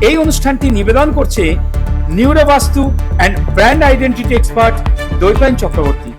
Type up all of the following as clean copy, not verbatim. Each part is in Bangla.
এই অনুষ্ঠানটি নিবেদন করছে নিউরোবাস্তু and brand identity expert Dwaipayan Chakraborty.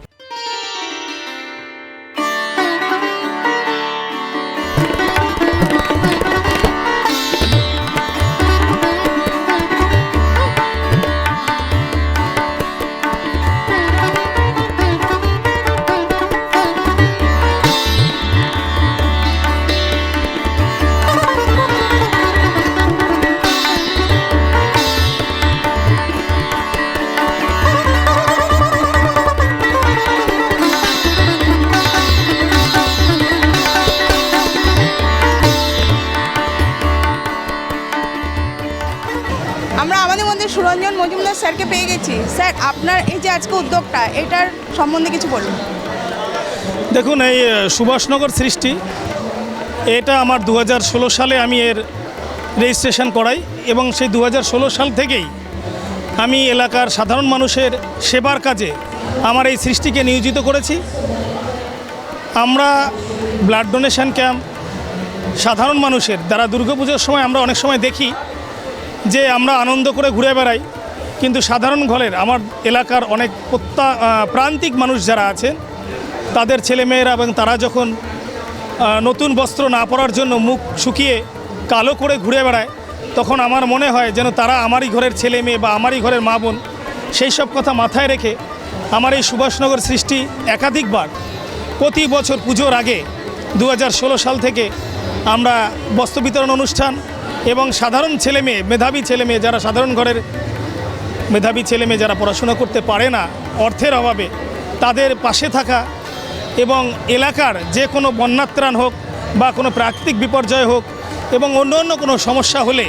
আমরা আমাদের মধ্যে সুরঞ্জন মজুমদার স্যারকে পেয়ে গেছি। স্যার, আপনার এই যে আজকে উদ্যোগটা, এটার সম্বন্ধে কিছু বলুন। দেখুন, এই সুভাষনগর সৃষ্টি এটা আমার 2016 সালে আমি এর রেজিস্ট্রেশন করাই এবং সেই 2016 সাল থেকেই আমি এলাকার সাধারণ মানুষের সেবার কাজে আমার এই সৃষ্টিকে নিয়োজিত করেছি। আমরা ব্লাড ডোনেশন ক্যাম্প সাধারণ মানুষের দ্বারা দুর্গাপুজোর সময় আমরা অনেক সময় দেখি যে আমরা আনন্দ করে ঘুরে বেড়াই, কিন্তু সাধারণ ঘরের আমার এলাকার অনেক প্রান্তিক মানুষ যারা আছেন তাদের ছেলেমেয়েরা এবং তারা যখন নতুন বস্ত্র না পরার জন্য মুখ শুকিয়ে কালো করে ঘুরে বেড়ায়, তখন আমার মনে হয় যেন তারা আমারই ঘরের ছেলে মেয়ে বা আমারই ঘরের মা বোন। সেই সব কথা মাথায় রেখে আমার এই সুভাষনগর সৃষ্টি একাধিকবার প্রতি বছর পুজোর আগে 2016 সাল থেকে আমরা বস্ত্র বিতরণ অনুষ্ঠান এবং সাধারণ ছেলেমেয়ে, মেধাবী ছেলেমেয়ে, যারা সাধারণ ঘরের মেধাবী ছেলেমেয়ে যারা পড়াশোনা করতে পারে না অর্থের অভাবে, তাদের পাশে থাকা এবং এলাকার যে কোনো বন্যাত্রাণ হোক বা কোনো প্রাকৃতিক বিপর্যয় হোক এবং অন্য কোনো সমস্যা হলে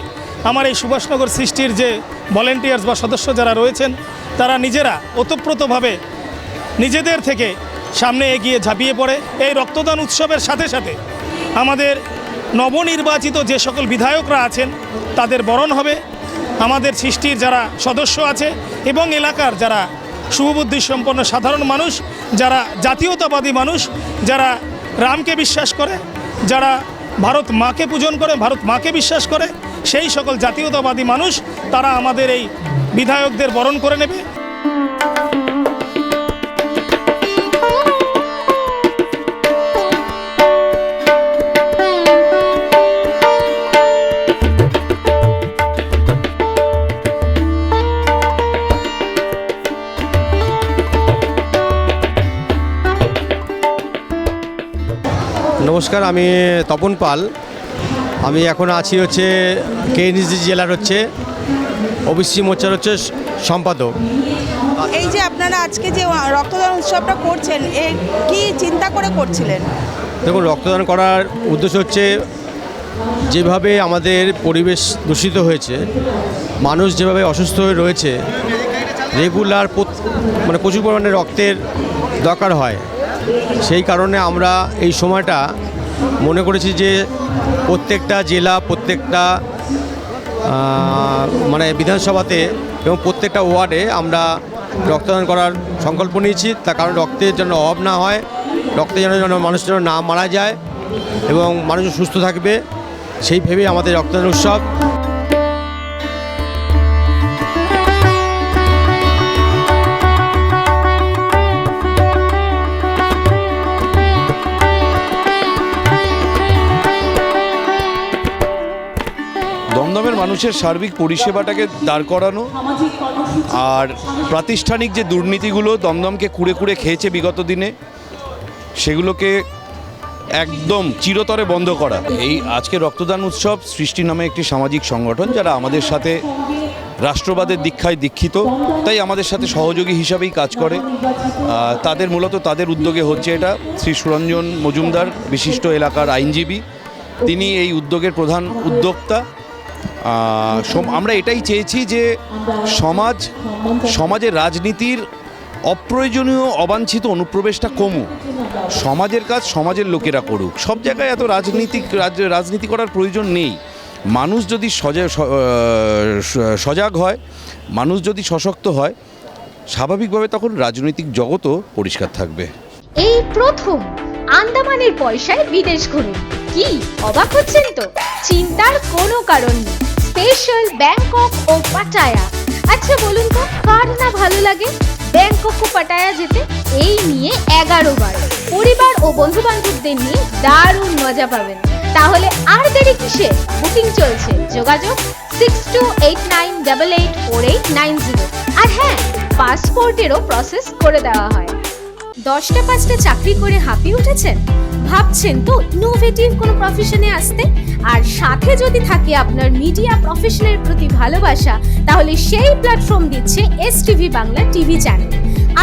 আমার এই সুভাষনগর সৃষ্টির যে ভলেন্টিয়ার্স বা সদস্য যারা রয়েছেন তারা নিজেরা ওতপ্রোতভাবে নিজেদের থেকে সামনে এগিয়ে ঝাঁপিয়ে পড়ে। এই রক্তদান উৎসবের সাথে সাথে আমাদের নবনির্বাচিত যে সকল বিধায়করা আছেন তাদের বরণ হবে, আমাদের সৃষ্টির যারা সদস্য আছে এবং এলাকার যারা শুভবুদ্ধি সম্পন্ন সাধারণ মানুষ, যারা জাতীয়তাবাদী মানুষ, যারা রামকে বিশ্বাস করে, যারা ভারত মাকে পূজন করে, ভারত মাকে বিশ্বাস করে, সেই সকল জাতীয়তাবাদী মানুষ তারা আমাদের এই বিধায়কদের বরণ করে নেবে। নমস্কার, আমি তপন পাল। আমি এখন আছি হচ্ছে কেএনজি জেলার ওবিসি মোর্চার সম্পাদক। এই যে আপনারা আজকে যে রক্তদান উৎসবটা করছেন, এর কি চিন্তা করে করছিলেন? দেখুন, রক্তদান করার উদ্দেশ্য হচ্ছে যেভাবে আমাদের পরিবেশ দূষিত হয়েছে, মানুষ যেভাবে অসুস্থ হয়ে রয়েছে, রেগুলার প্রচুর পরিমাণে রক্তের দরকার হয়। সেই কারণে আমরা এই সময়টা মনে করেছি যে প্রত্যেকটা জেলা, প্রত্যেকটা বিধানসভাতে এবং প্রত্যেকটা ওয়ার্ডে আমরা রক্তদান করার সংকল্প নিয়েছি। তার কারণ রক্তের যেন অভাব না হয়, রক্তের যেন মানুষ যেন না মারা যায় এবং মানুষ সুস্থ থাকবে, সেই ভেবেই আমাদের রক্তদান উৎসব। দমদমের মানুষের সার্বিক পরিষেবাটাকে দাঁড় করানো আর প্রাতিষ্ঠানিক যে দুর্নীতিগুলো দমদমকে কুড়ে কুড়ে খেয়েছে বিগত দিনে, সেগুলোকে একদম চিরতরে বন্ধ করা। এই আজকে রক্তদান উৎসব সৃষ্টি নামে একটি সামাজিক সংগঠন যারা আমাদের সাথে রাষ্ট্রবাদের দীক্ষায় দীক্ষিত, তাই আমাদের সাথে সহযোগী হিসাবেই কাজ করে। তাদের উদ্যোগে হচ্ছে এটা। শ্রী সুরঞ্জন মজুমদার বিশিষ্ট এলাকার আইনজীবী, তিনি এই উদ্যোগের প্রধান উদ্যোক্তা। আমরা এটাই চেয়েছি যে সমাজের রাজনীতির অপ্রয়োজনীয় অবাঞ্ছিত অনুপ্রবেশটা কমুক, সমাজের কাজ সমাজের লোকেরা করুক। সব জায়গায় এত রাজনীতি করার প্রয়োজন নেই। মানুষ যদি সজাগ হয়, মানুষ যদি সশক্ত হয়, স্বাভাবিকভাবে তখন রাজনৈতিক জগৎও পরিষ্কার থাকবে। এই প্রথম আন্দামানের পয়সায় বিদেশ ঘুরে কি অবাক হচ্ছেন তো? চিন্তার কোনো কারণ নেই। স্পেশাল ব্যাংকক ও পাটায়া। আচ্ছা বলুন তো কার না ভালো লাগে ব্যাংকক ও পাটায়া যেতে? এই নিয়ে 11 বার পরিবার ও বন্ধু বান্ধবদের নিয়ে দারুণ মজা পাবেন। তাহলে আর দেরি কিসে? বুকিং চলছে, যোগাযোগ 6289884890। আর হ্যাঁ, পাসপোর্টেরও প্রসেস করে দেওয়া হয়। 10টা 5টা চাকরি করে হাঁপিয়ে উঠেছেন? ভাবছেন তো ইনোভেটিভ কোনো প্রফেশনে আসতে? আর সাথে যদি থাকে আপনার মিডিয়া প্রফেশনের প্রতি ভালোবাসা, তাহলে সেই প্ল্যাটফর্ম দিচ্ছে এসটিভি বাংলা টিভি চ্যানেল।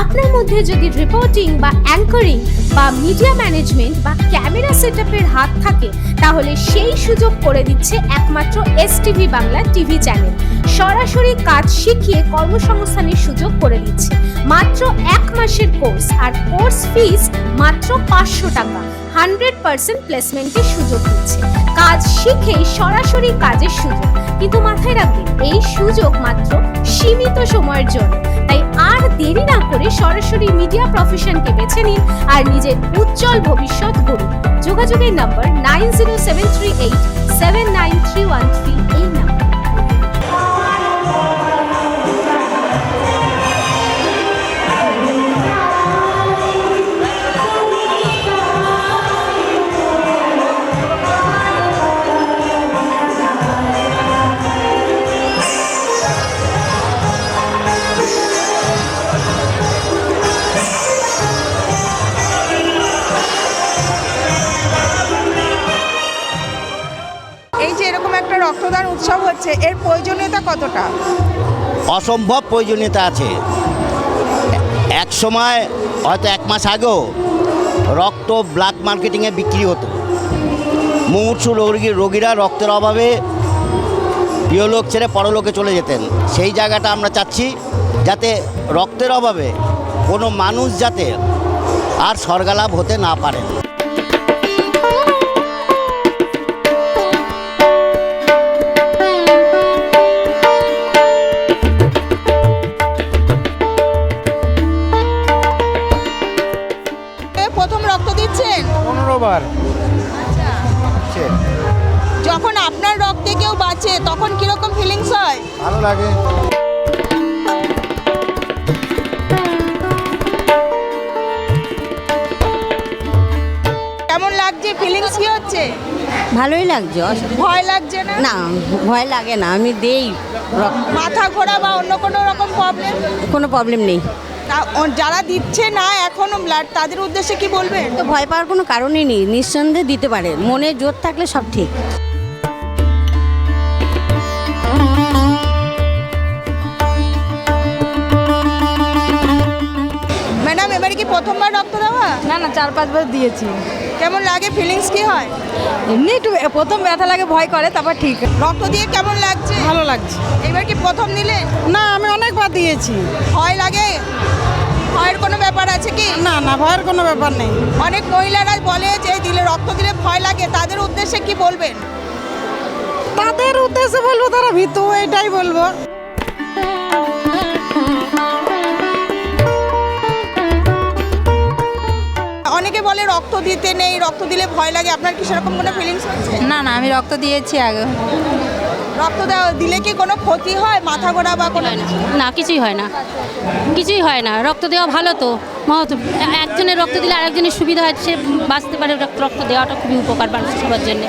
আপনার মধ্যে যদি রিপোর্টিং বা অ্যাঙ্করিং বা মিডিয়া ম্যানেজমেন্ট বা ক্যামেরা সেটআপের হাত থাকে, তাহলে সেই সুযোগ করে দিচ্ছে একমাত্র এসটিভি বাংলা টিভি চ্যানেল। সরাসরি কাজ শিখিয়ে কর্মসংস্থানের সুযোগ করে দিচ্ছে। মাত্র 1 মাসের কোর্স, আর কোর্স ফিস মাত্র 500 টাকা। 100% প্লেসমেন্টের সুযোগ দিচ্ছে। কাজ শিখেই সরাসরি কাজের সুযোগ। কিন্তু মাথায় রাখবেন, এই সুযোগ মাত্র সীমিত সময়ের জন্য। তাই আর দেরি না করে সরাসরি মিডিয়া প্রফেশনকে বেছে নিন আর নিজের উজ্জ্বল ভবিষ্যৎ গড়ুন। যোগাযোগের নম্বর 9073879313। এই নাম্বার। এই যে এরকম একটা রক্তদান উৎসব হচ্ছে, এর প্রয়োজনীয়তা কতটা? অসম্ভব প্রয়োজনীয়তা আছে। এক সময় হয়তো 1 মাস আগেও রক্ত ব্ল্যাক মার্কেটিংয়ে বিক্রি হতো। মুমূর্ষু রোগীরা রক্তের অভাবে ইহলোক ছেড়ে পরলোকে চলে যেতেন। সেই জায়গাটা আমরা চাচ্ছি যাতে রক্তের অভাবে কোনো মানুষ যাতে আর স্বর্গালাভ হতে না পারেন। প্রথম রক্ত দিচ্ছেন? 15 বার। যখন আপনার রক্তে কেউ বাঁচে তখন কিরকম ফিলিংস হয়? ভালো লাগে। কেমন লাগছে? ফিলিংস কি হচ্ছে? ভালোই লাগছে। ভয় লাগছে না? না, ভয় লাগে না, আমি দেই। মাথা ঘোরা বা অন্য কোনো রকম প্রবলেম? কোনো প্রবলেম নেই। যারা দিচ্ছে না এখনো ব্লাড, তাদের উদ্দেশ্যে কি বলবেন? তো ভয় পাওয়ার কোনো কারণই নেই, নিঃসন্দেহে দিতে পারে। মনে জোর থাকলে সব ঠিক। ম্যাডাম, এবারে কি প্রথমবার রক্ত দেওয়া? না না, 4-5 বার দিয়েছি। কেমন লাগে? ফিলিংস কি হয়? এমনি একটু প্রথম ব্যথা লাগে, ভয় করে, তারপর ঠিক। রক্ত দিয়ে কেমন লাগছে? ভালো লাগছে। এবার কি প্রথম নিলেন? না, আমি অনেকবার দিয়েছি। ভয় লাগে? ভয়ের কোনো ব্যাপার আছে কি? না না, ভয়ের কোনো ব্যাপার নেই। অনেক মহিলারা বলে যে রক্ত দিলে ভয় লাগে, তাদের উদ্দেশ্যে কি বলবেন? তাদের উদ্দেশ্যে বলবো তারা ভীতু, এটাই বলবো। অনেকে বলে রক্ত দিতে নেই, রক্ত দিলে ভয় লাগে। আপনার কি সেরকম কোনো ফিলিংস হচ্ছে? না না, আমি রক্ত দিয়েছি আগে। রক্ত দিলে কি কোনো ক্ষতি হয়, মাথা ঘোরা বা কোনো? না, কিছুই হয় না, কিছুই হয় না। রক্ত দেওয়া ভালো তো। একজনের রক্ত দিলে আরেকজনের সুবিধা হয়, সে বাঁচতে পারে। রক্ত দেওয়াটা খুবই উপকার মানুষ সবার জন্য।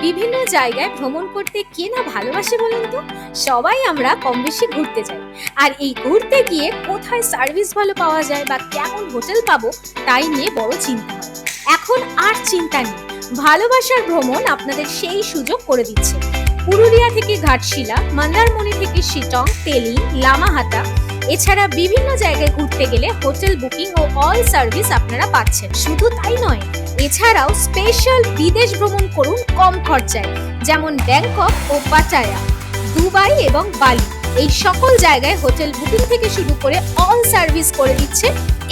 বিভিন্ন জায়গায় ভ্রমণ করতে কে না ভালোবাসে বলুন তো? সবাই আমরা কম বেশি ঘুরতে যাই। আর এই ঘুরতে গিয়ে কোথায় সার্ভিস ভালো পাওয়া যায় বা কেমন হোটেল পাবো, তাই নিয়ে বড় চিন্তা হয়। এখন আর চিন্তা নেই, ভালোবাসার ভ্রমণ আপনাদের সেই সুযোগ করে দিচ্ছে। পুরুলিয়া থেকে ঘাটশিলা, মন্দারমণি থেকে শিটং, তেলি, লামাহাটা, এছাড়া বিভিন্ন জায়গায় ঘুরতে গেলে হোটেল বুকিং ও অল সার্ভিস আপনারা পাচ্ছেন। শুধু তাই নয়, এছাড়াও স্পেশাল বিদেশ ভ্রমণ করুন কম খরচায়, যেমন ব্যাংকক ও পাটায়া, দুবাই এবং বালি। এই সকল জায়গায় হোটেল বুকিং থেকে শুরু করে অল সার্ভিস করে দিচ্ছে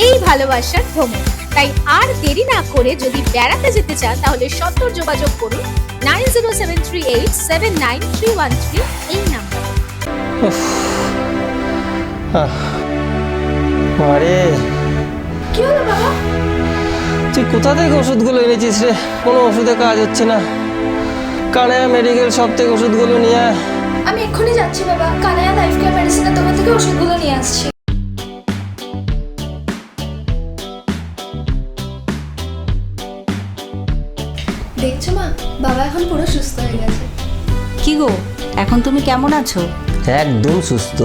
এই ভালোবাসার ভ্রমণ। তাই আর দেরি না করে যদি বেড়াতে যেতে চান, তাহলে সত্বর যোগাযোগ করুন 9073879313। এই নাম্বার। আরে কি হলো বাবা? তুই কোথা থেকে ওষুধগুলো এনেছিস রে? কোনো ওষুধে কাজ হচ্ছে না। কানায়া মেডিকেল শপ থেকে ওষুধগুলো নিয়ে আয়। আমি এক্ষুনি যাচ্ছি বাবা, কানায়া লাইফ কেয়ার মেডিসিনের দোকান থেকে ওষুধগুলো নিয়ে আসছি। দেখছো মা, বাবা এখন পুরো সুস্থ হয়ে গেছে। কি গো, এখন তুমি কেমন আছো? একদম সুস্থ।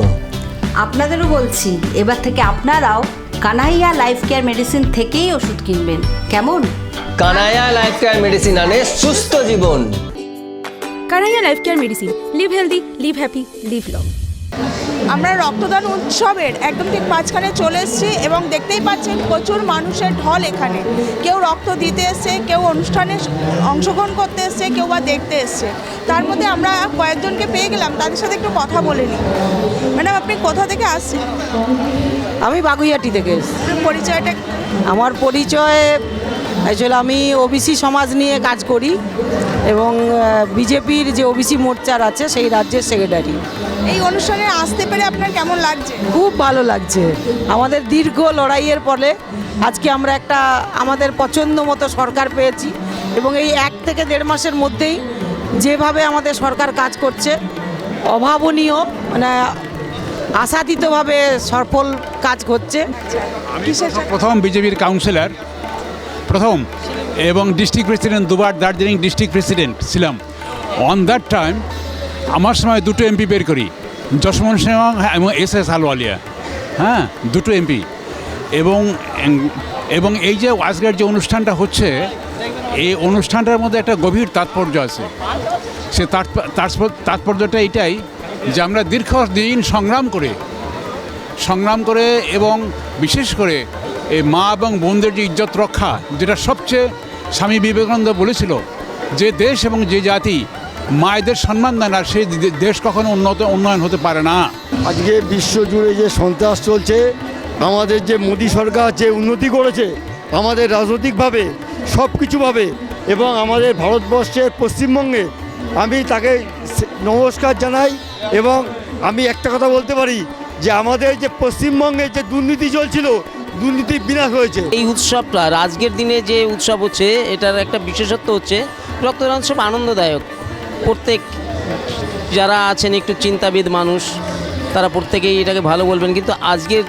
আপনাদেরও বলছি, এবার থেকে আপনারাও কানাইয়া লাইফ কেয়ার মেডিসিন থেকেই ওষুধ কিনবেন, কেমন? কানায়া লাইফ কেয়ার মেডিসিন আনে সুস্থ জীবন। Kanaiya life care medicine, live healthy, live happy, live long. আমরা রক্তদান উৎসবের একদম ঠিক মাঝখানে চলে এসেছি এবং দেখতেই পাচ্ছেন প্রচুর মানুষের ঢল এখানে। কেউ রক্ত দিতে এসছে, কেউ অনুষ্ঠানে অংশগ্রহণ করতে এসছে, কেউ বা দেখতে এসছে। তার মধ্যে আমরা কয়েকজনকে পেয়ে গেলাম, তাদের সাথে একটু কথা বলে নিই। ম্যাডাম, আপনি কোথা থেকে আসছেন? আমি বাগুইয়াটি থেকে এসেছি। পরিচয়টা? আমার পরিচয় অ্যাকচুয়ালি আমি ওবিসি সমাজ নিয়ে কাজ করি এবং বিজেপির যে ওবিসি মোর্চার আছে সেই রাজ্যের সেক্রেটারি। এই অনুষ্ঠানে আসতে পেরে আপনার কেমন লাগছে? খুব ভালো লাগছে। আমাদের দীর্ঘ লড়াইয়ের ফলে আজকে আমরা একটা আমাদের পছন্দ মতো সরকার পেয়েছি এবং এই 1 থেকে 1.5 মাসের মধ্যেই যেভাবে আমাদের সরকার কাজ করছে অভাবনীয়, মানে আশাতীতভাবে সফল কাজ করছে। প্রথম বিজেপির কাউন্সিলর, প্রথম, এবং ডিস্ট্রিক্ট প্রেসিডেন্ট, দুবার দার্জিলিং ডিস্ট্রিক্ট প্রেসিডেন্ট ছিলাম। অন দ্যাট টাইম আমার সময় 2টো এমপি বের করি, যশবন্ত সিং এবং এস আলওয়ালিয়া, হ্যাঁ, 2টো এমপি। এবং এই যে আজকের যে অনুষ্ঠানটা হচ্ছে, এই অনুষ্ঠানটার মধ্যে একটা গভীর তাৎপর্য আছে। সে তাৎপর্যটা এটাই যে আমরা দীর্ঘদিন সংগ্রাম করে এবং বিশেষ করে এই মা এবং বোনদের যে ইজ্জত রক্ষা, যেটা সবচেয়ে স্বামী বিবেকানন্দ বলেছিল যে দেশ এবং যে জাতি মায়েদের সম্মান দেয় না, সেই দেশ কখনো উন্নয়ন হতে পারে না। আজকে বিশ্বজুড়ে যে সন্ত্রাস চলছে, আমাদের যে মোদী সরকার যে উন্নতি করেছে আমাদের রাজনৈতিকভাবে সব কিছুভাবে, এবং আমাদের ভারতবর্ষের পশ্চিমবঙ্গে, আমি তাকে নমস্কার জানাই। এবং আমি একটা কথা বলতে পারি যে আমাদের যে পশ্চিমবঙ্গে যে দুর্নীতি চলছিল, দুর্নীতি বিনাশ হয়েছে। এই উৎসবটা, আজকের দিনে যে উৎসব হচ্ছে, এটার একটা বিশেষত্ব হচ্ছে রক্তদান উৎসব আনন্দদায়ক। প্রত্যেক যারা আছেন একটু চিন্তাবিদ মানুষ, তারা প্রত্যেকেই এটাকে ভালো বলবেন। কিন্তু আজকের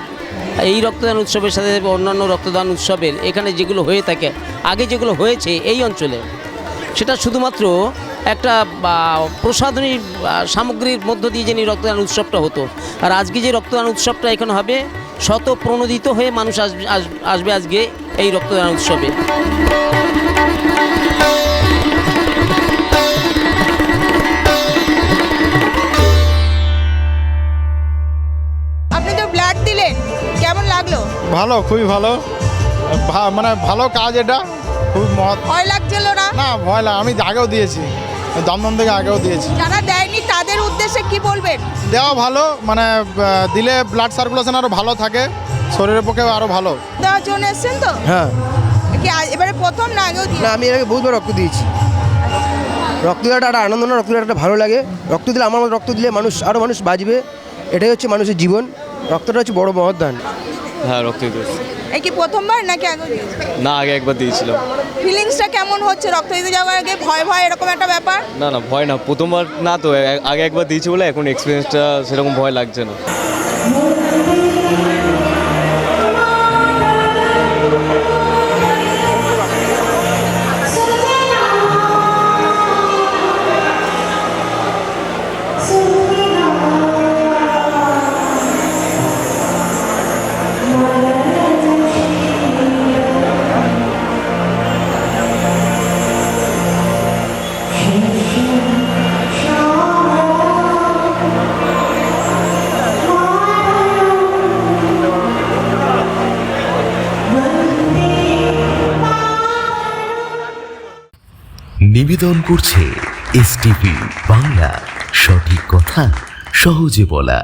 এই রক্তদান উৎসবের সাথে অন্যান্য রক্তদান উৎসবের এখানে যেগুলো হয়ে থাকে, আগে যেগুলো হয়েছে এই অঞ্চলে, সেটা শুধুমাত্র একটা প্রসাধনী সামগ্রীর মধ্য দিয়ে যে রক্তদান উৎসবটা হতো। আর আজকে যে রক্তদান উৎসবটা এখানে হবে, শত প্রণোদিত হয়ে মানুষ আসবে আজকে এই রক্তদান উৎসবে। আপনি তো ব্লাড দিলেন, কেমন লাগলো? ভালো, খুবই ভালো, মানে ভালো কাজ এটা, খুব ভয় লাগছিল না? না, ভয় লাগে, আমি আগেও দিয়েছি, দমদম থেকে আগেও দিয়েছি। যারা দেয়নি তাদের উদ্দেশ্যে কি বলবেন? দেওয়া ভালো, মানে দিলে ব্লাড সার্কুলেশন আরও ভালো থাকে, শরীরের পক্ষে আরও ভালো। দেওয়ার জন্য এসছেন তো? হ্যাঁ। কি এবারে প্রথম না আগেও দিয়ে? না, আমি এর আগে বহুবার রক্ত দিয়েছি। রক্ত দেওয়াটা একটা আনন্দ না, রক্ত দেওয়াটা ভালো লাগে। রক্ত দিলে, আমার রক্ত দিলে আরও মানুষ বাঁচবে, এটাই হচ্ছে মানুষের জীবন। রক্তটা হচ্ছে বড় মহৎদান। হ্যাঁ, রক্ত দিয়েছি। এই কি প্রথমবার নাকি আগেও দিয়েছেন? না, আগে একবার দিয়েছিলাম। ফিলিংসটা কেমন হচ্ছে রক্ত দিতে যাওয়ার আগে? ভয় এরকম একটা ব্যাপার? না, ভয় না, প্রথমবার না তো, আগে একবার দিয়েছি বলে এখন এক্সপিরিয়েন্সটা সেরকম ভয় লাগছে না। নিবেদন করছে এসটিভি বাংলা, সঠিক কথা সহজে বলা।